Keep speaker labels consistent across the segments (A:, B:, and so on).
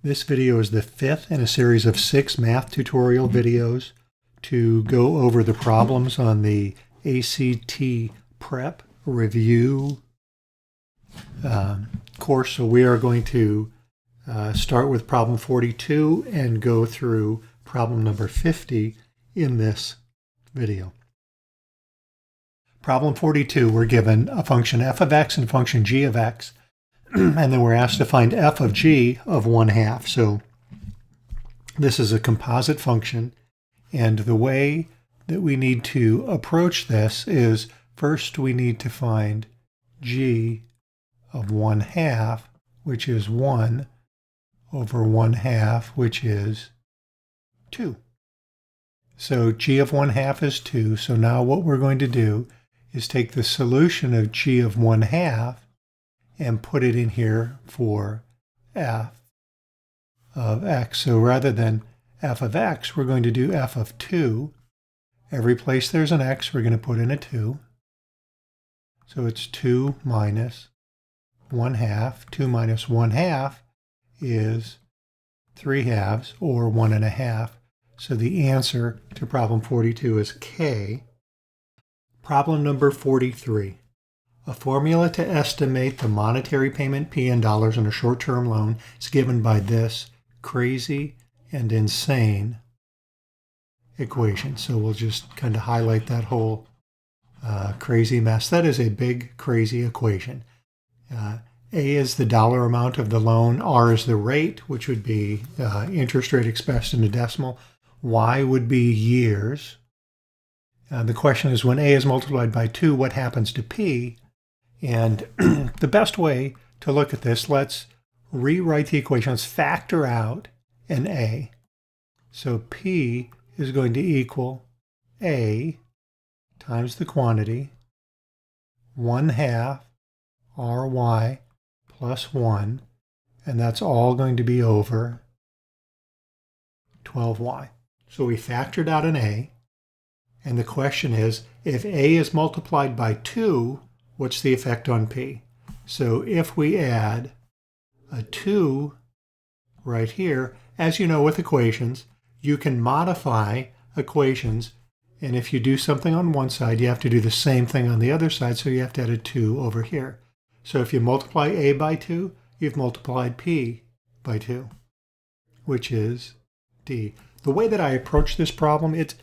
A: This video is the fifth in a series of 6 math tutorial videos to go over the problems on the ACT Prep Review course. So we are going to start with problem 42 and go through problem number 50 in this video. Problem 42, we're given a function f of x and a function g of x, and then we're asked to find f of g of 1/2. So this is a composite function, and the way that we need to approach this is first we need to find g of 1/2, which is 1 over 1/2, which is 2. So g of 1/2 is 2. So now what we're going to do is take the solution of g of 1/2 and put it in here for f of x. So rather than f of x, we're going to do f of 2. Every place there's an x, we're going to put in a 2. So it's 2 minus 1/2. 2 minus 1/2 is 3/2, or 1.5. So the answer to problem 42 is K. Problem number 43. A formula to estimate the monetary payment P in dollars on a short-term loan is given by this crazy and insane equation. So we'll just kind of highlight that whole crazy mess. That is a big, crazy equation. A is the dollar amount of the loan. R is the rate, which would be interest rate expressed in a decimal. Y would be years. The question is, when A is multiplied by 2, what happens to P? And the best way to look at this, let's rewrite the equation. Let's factor out an A. So P is going to equal A times the quantity, 1/2 RY plus 1, and that's all going to be over 12y. So we factored out an A, and the question is, if A is multiplied by 2, what's the effect on P? So if we add a 2 right here, as you know with equations, you can modify equations, and if you do something on one side, you have to do the same thing on the other side, so you have to add a 2 over here. So if you multiply A by 2, you've multiplied P by 2, which is D. The way that I approach this problem, it's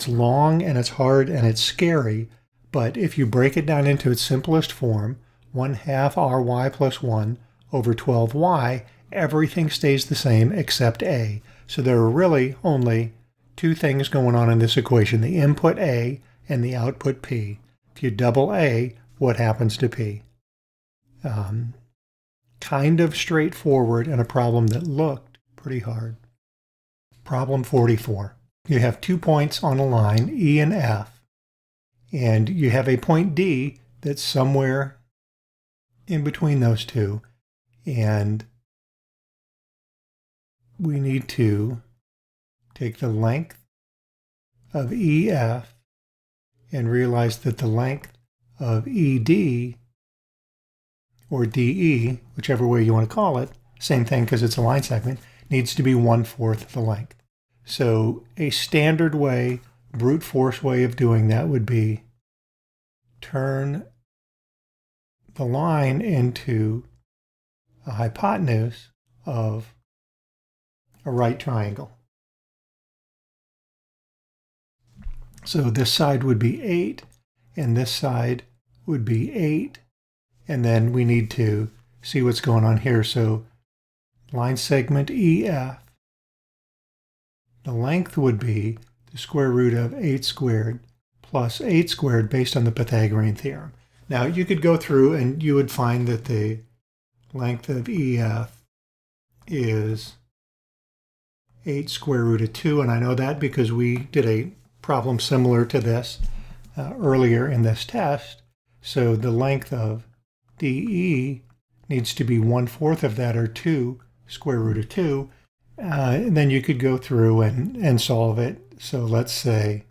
A: long and it's hard and it's scary, but if you break it down into its simplest form, 1/2 RY plus 1 over 12y, everything stays the same except A. So there are really only two things going on in this equation, the input A and the output P. If you double A, what happens to P? Kind of straightforward and a problem that looked pretty hard. Problem 44. You have 2 points on a line, E and F, and you have a point D that's somewhere in between those two, and we need to take the length of EF and realize that the length of ED, or DE, whichever way you want to call it, same thing because it's a line segment, needs to be 1/4 the length. So a standard way, brute force way of doing that would be turn the line into a hypotenuse of a right triangle. So this side would be 8, and this side would be 8, and then we need to see what's going on here. So line segment EF, the length would be the square root of 8 squared plus 8 squared based on the Pythagorean theorem. Now you could go through and you would find that the length of EF is 8 square root of 2, and I know that because we did a problem similar to this earlier in this test. So the length of DE needs to be 1/4 of that, or 2 square root of 2. And then you could go through and solve it. So let's say,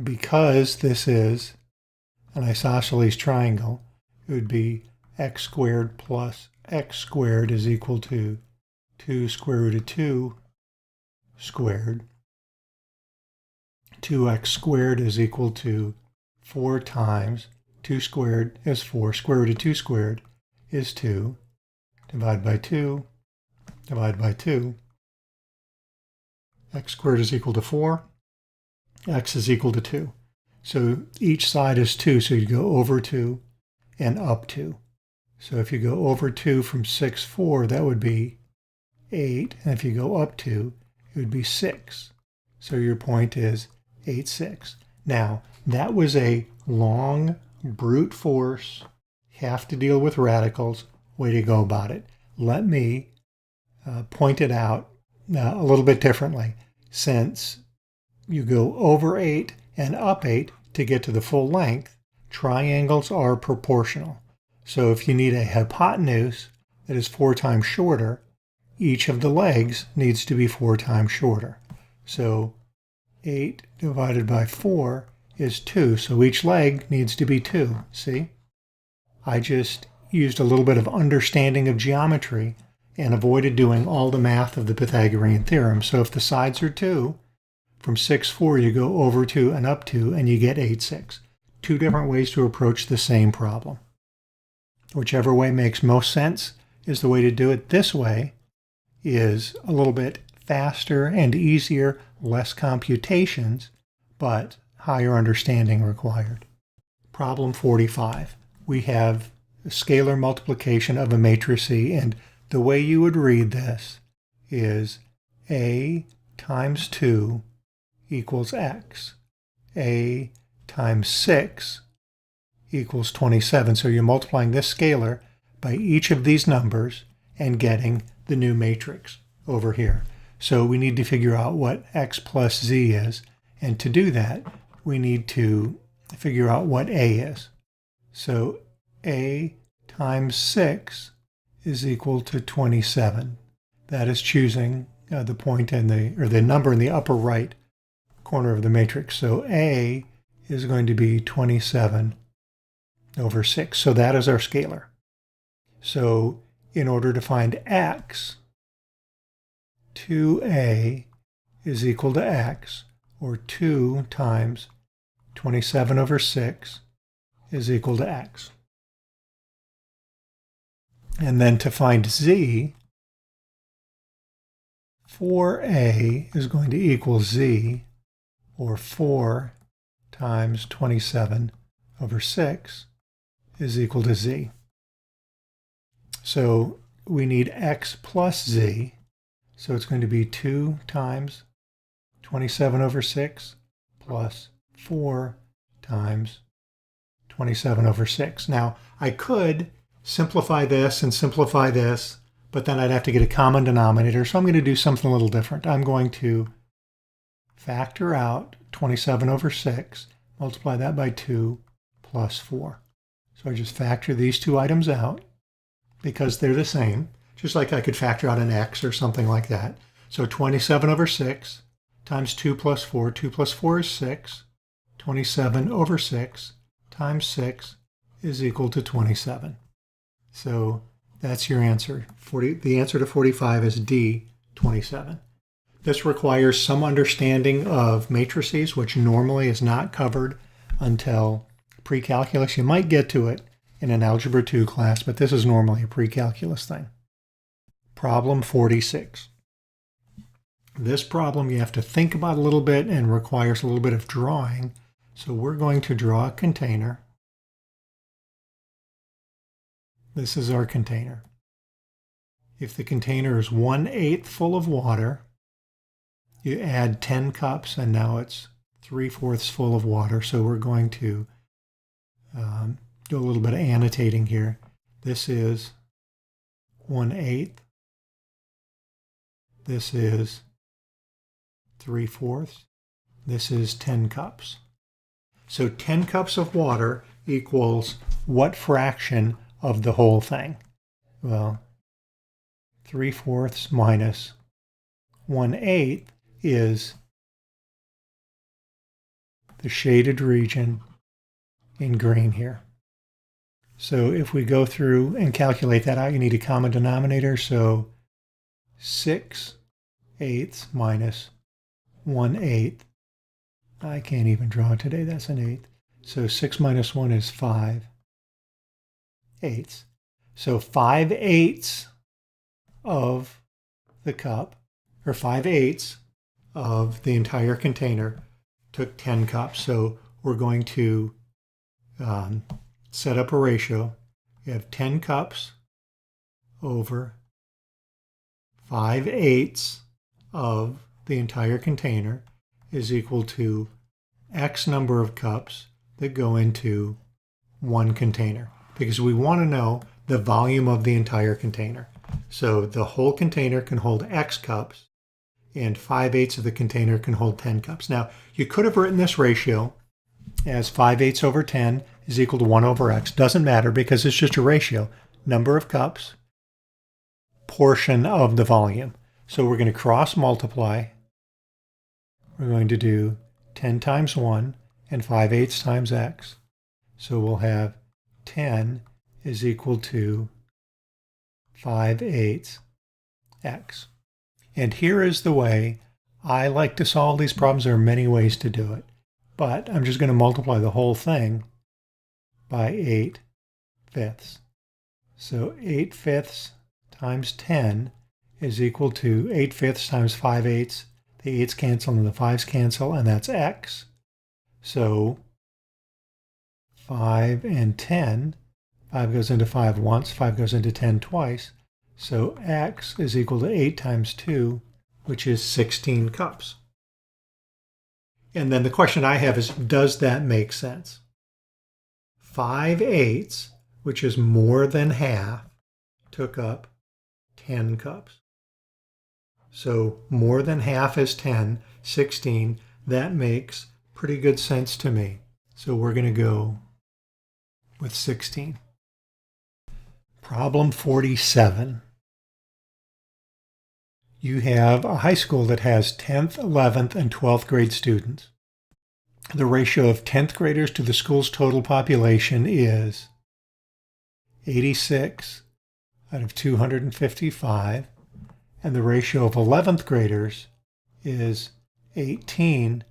A: because this is an isosceles triangle, it would be x squared plus x squared is equal to 2 square root of 2 squared. 2x squared is equal to 4 times 2 squared is 4. Square root of 2 squared is 2. Divide by 2. Divide by 2. X squared is equal to 4. X is equal to 2. So each side is 2, so you go over 2 and up 2. So if you go over 2 from 6, 4, that would be 8. And if you go up 2, it would be 6. So your point is 8, 6. Now, that was a long, brute force, have to deal with radicals way to go about it. Let me point it out a little bit differently. Since you go over 8 and up 8 to get to the full length, triangles are proportional. So if you need a hypotenuse that is 4 times shorter, each of the legs needs to be 4 times shorter. So 8 divided by 4 is 2, so each leg needs to be 2. See? I just used a little bit of understanding of geometry and avoided doing all the math of the Pythagorean theorem. So if the sides are 2, from 6, 4 you go over 2 and up 2 and you get 8, 6. Two different ways to approach the same problem. Whichever way makes most sense is the way to do it. This way is a little bit faster and easier, less computations, but higher understanding required. Problem 45. We have a scalar multiplication of a matrix C, and the way you would read this is A times 2 equals X. A times 6 equals 27. So you're multiplying this scalar by each of these numbers and getting the new matrix over here. So we need to figure out what X plus Z is. And to do that, we need to figure out what A is. So A times 6 is equal to 27. That is choosing the point in the number in the upper right corner of the matrix. So A is going to be 27 over 6. So that is our scalar. So in order to find X, 2A is equal to X, or 2 times 27 over 6 is equal to X. And then to find Z, 4A is going to equal Z, or 4 times 27 over 6 is equal to Z. So we need X plus Z. So it's going to be 2 times 27 over 6 plus 4 times 27 over 6. Now, I could simplify this and simplify this, but then I'd have to get a common denominator. So I'm going to do something a little different. I'm going to factor out 27 over 6, multiply that by 2 plus 4. So I just factor these two items out because they're the same, just like I could factor out an X or something like that. So 27 over 6 times 2 plus 4. 2 plus 4 is 6. 27 over 6 times 6 is equal to 27. So that's your answer. The answer to 45 is D, 27. This requires some understanding of matrices, which normally is not covered until pre-calculus. You might get to it in an Algebra 2 class, but this is normally a pre-calculus thing. Problem 46. This problem you have to think about a little bit and requires a little bit of drawing. So we're going to draw a container. This is our container. If the container is 1/8 full of water, you add 10 cups and now it's 3/4 full of water. So we're going to do a little bit of annotating here. This is 1/8. This is 3/4. This is 10 cups. So 10 cups of water equals what fraction of the whole thing? Well, 3/4 minus 1/8 is the shaded region in green here. So if we go through and calculate that out, you need a common denominator. So 6/8 minus 1/8. I can't even draw today. That's an 8. So 6 minus 1 is 5/8. So 5/8 of the cup, or 5/8 of the entire container, took 10 cups. So we're going to set up a ratio. You have 10 cups over 5/8 of the entire container is equal to X number of cups that go into one container, because we want to know the volume of the entire container. So the whole container can hold X cups, and 5/8 of the container can hold 10 cups. Now, you could have written this ratio as 5/8 over 10 is equal to 1 over X. Doesn't matter because it's just a ratio. Number of cups, portion of the volume. So we're going to cross multiply. We're going to do 10 times 1 and 5/8 times X. So we'll have 10 is equal to 5/8 X. And here is the way I like to solve these problems. There are many ways to do it, but I'm just going to multiply the whole thing by 8/5. So 8/5 times 10 is equal to 8/5 times 5/8. The 8's cancel and the 5's cancel, and that's X. So 5 and 10, 5 goes into 5 once, 5 goes into 10 twice. So X is equal to 8 times 2, which is 16 cups. And then the question I have is, does that make sense? 5/8, which is more than half, took up 10 cups. So more than half is 10, 16. That makes pretty good sense to me. So we're going to go with 16. Problem 47. You have a high school that has 10th, 11th, and 12th grade students. The ratio of 10th graders to the school's total population is 86 out of 255, and the ratio of 11th graders is 18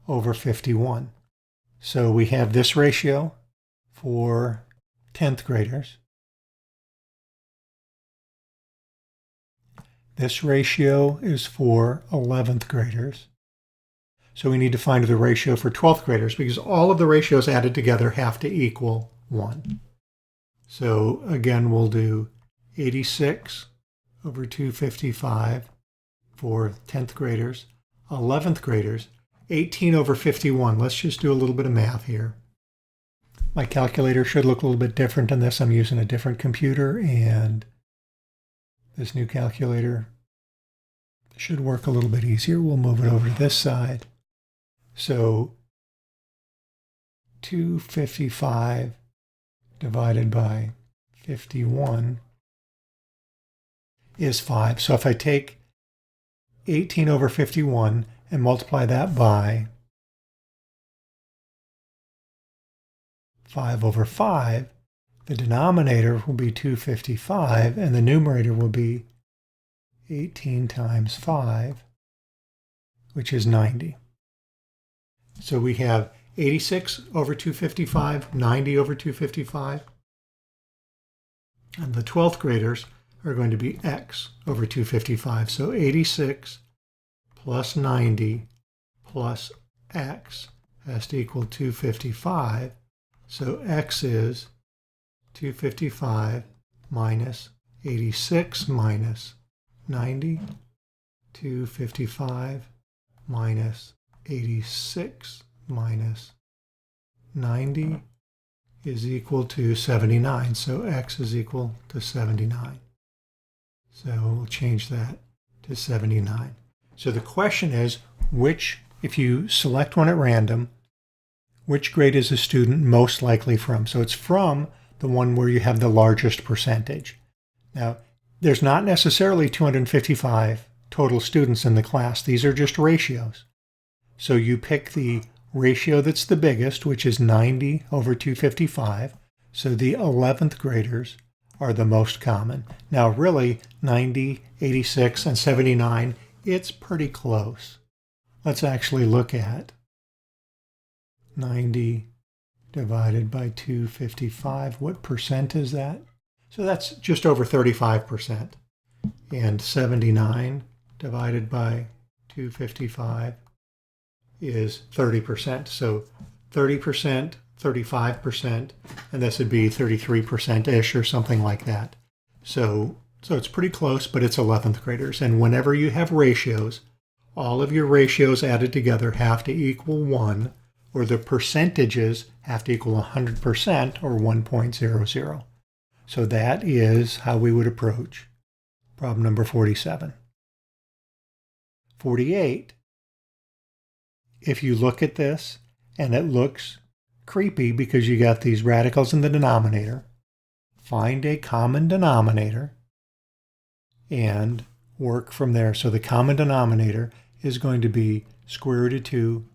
A: over 51. So we have this ratio for 10th graders. This ratio is for 11th graders. So we need to find the ratio for 12th graders, because all of the ratios added together have to equal 1. So again, we'll do 86 over 255 for 10th graders. 11th graders, 18 over 51. Let's just do a little bit of math here. My calculator should look a little bit different than this. I'm using a different computer, and this new calculator should work a little bit easier. We'll move it over to this side. So 255 divided by 51 is 5. So if I take 18 over 51 and multiply that by 5 over 5, the denominator will be 255, and the numerator will be 18 times 5, which is 90. So we have 86 over 255, 90 over 255. And the 12th graders are going to be X over 255. So 86 plus 90 plus X has to equal 255. So X is 255 minus 86 minus 90. 255 minus 86 minus 90 is equal to 79. So X is equal to 79. So we'll change that to 79. So the question is, if you select one at random, which grade is a student most likely from? So it's from the one where you have the largest percentage. Now, there's not necessarily 255 total students in the class. These are just ratios. So you pick the ratio that's the biggest, which is 90 over 255. So the 11th graders are the most common. Now really 90, 86, and 79, it's pretty close. Let's actually look at 90 divided by 255. What percent is that? So that's just over 35%. And 79 divided by 255 is 30%. So 30%, 35%, and this would be 33%-ish or something like that. So it's pretty close, but it's 11th graders. And whenever you have ratios, all of your ratios added together have to equal 1, or the percentages have to equal 100% or 1.00. So that is how we would approach problem number 47. 48, if you look at this and it looks creepy because you got these radicals in the denominator, find a common denominator and work from there. So the common denominator is going to be square root of 2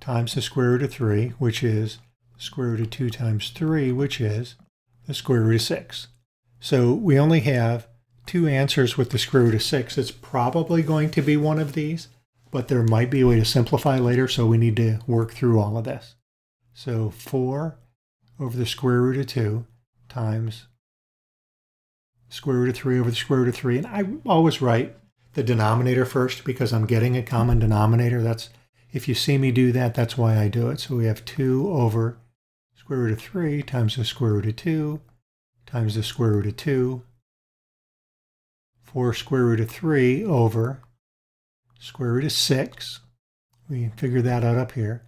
A: times the square root of 3, which is square root of 2 times 3, which is the square root of 6. So we only have two answers with the square root of 6. It's probably going to be one of these, but there might be a way to simplify later, so we need to work through all of this. So 4 over the square root of 2 times square root of 3 over the square root of 3. And I always write the denominator first because I'm getting a common denominator. That's, if you see me do that, that's why I do it. So we have 2 over square root of 3 times the square root of 2 times the square root of 2, 4 square root of 3 over square root of 6. We figure that out up here,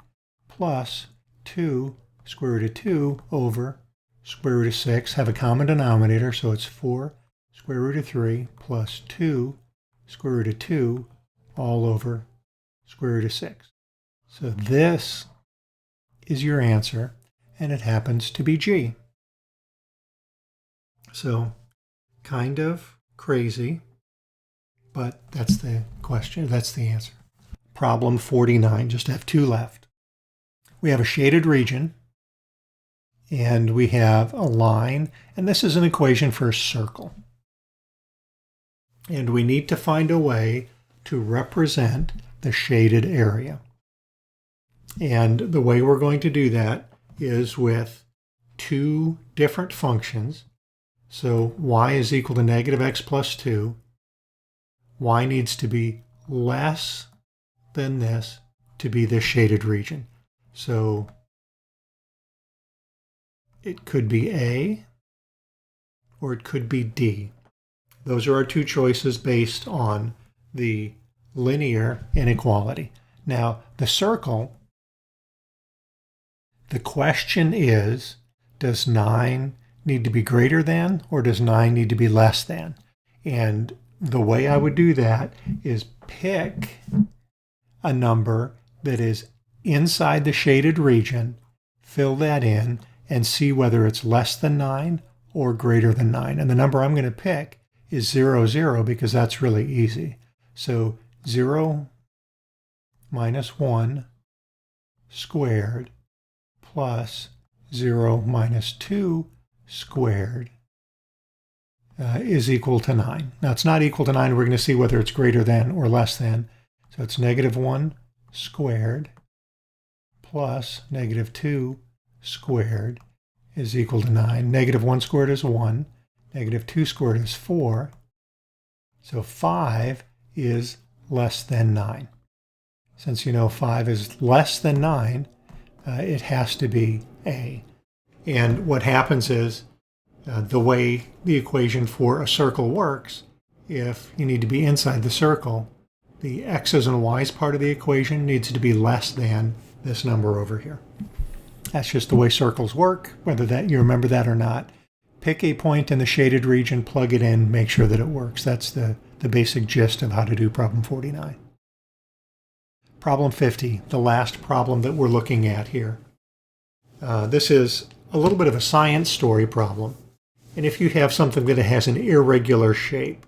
A: plus 2 square root of 2 over square root of 6, have a common denominator, so it's 4 square root of 3 plus 2 square root of 2 all over square root of 6. So this is your answer, and it happens to be G. So kind of crazy, but that's the question, that's the answer. Problem 49, just have two left. We have a shaded region, and we have a line, and this is an equation for a circle. And we need to find a way to represent the shaded area. And the way we're going to do that is with two different functions. So y is equal to negative x plus 2. Y needs to be less than this to be this shaded region. So it could be A or it could be D. Those are our two choices based on the linear inequality. Now, the circle, the question is, does 9 need to be greater than or does 9 need to be less than? And the way I would do that is pick a number that is inside the shaded region, fill that in, and see whether it's less than 9 or greater than 9. And the number I'm going to pick is 0, 0, because that's really easy. So 0 minus 1 squared plus 0 minus 2 squared is equal to 9. Now it's not equal to 9. We're going to see whether it's greater than or less than. So it's negative 1 squared plus negative 2 squared is equal to 9. Negative 1 squared is 1. Negative 2 squared is 4. So 5 is less than 9. Since you know 5 is less than 9, it has to be A. And what happens is, the way the equation for a circle works, if you need to be inside the circle, the x's and y's part of the equation needs to be less than this number over here. That's just the way circles work, whether that you remember that or not. Pick a point in the shaded region, plug it in, make sure that it works. That's the basic gist of how to do problem 49. Problem 50, the last problem that we're looking at here. This is a little bit of a science story problem. And if you have something that has an irregular shape,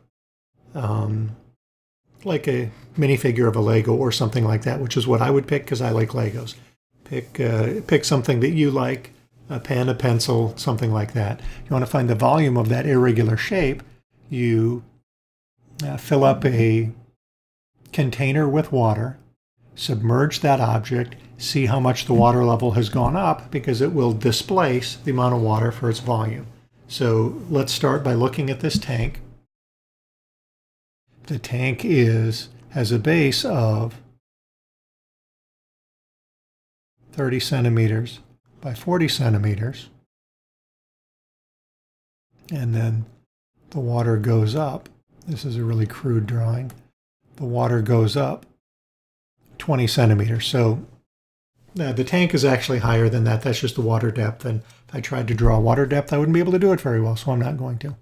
A: like a minifigure of a Lego or something like that, which is what I would pick because I like Legos. Pick something that you like a pen, a pencil, something like that. You want to find the volume of that irregular shape. You fill up a container with water, submerge that object, see how much the water level has gone up, because it will displace the amount of water for its volume. So let's start by looking at this tank. The tank has a base of 30 centimeters by 40 centimeters. And then the water goes up. This is a really crude drawing. The water goes up 20 centimeters. So the tank is actually higher than that. That's just the water depth. And if I tried to draw water depth, I wouldn't be able to do it very well, so I'm not going to.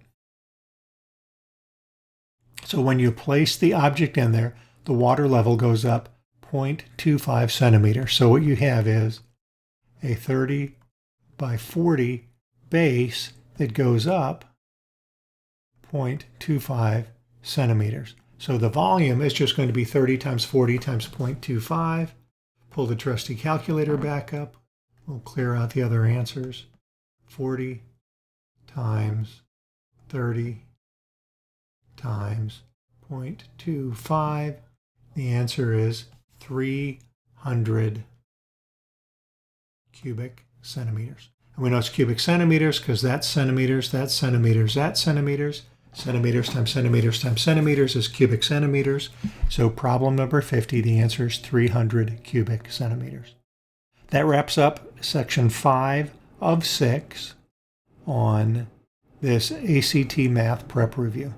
A: So when you place the object in there, the water level goes up 0.25 centimeters. So what you have is a 30 by 40 base that goes up 0.25 centimeters. So the volume is just going to be 30 times 40 times 0.25. Pull the trusty calculator back up. We'll clear out the other answers. 40 times 30 times 0.25. The answer is 300 cubic centimeters. And we know it's cubic centimeters because that's centimeters, that's centimeters, that's centimeters. Centimeters times centimeters times centimeters is cubic centimeters. So problem number 50, the answer is 300 cubic centimeters. That wraps up section 5 of 6 on this ACT Math Prep Review.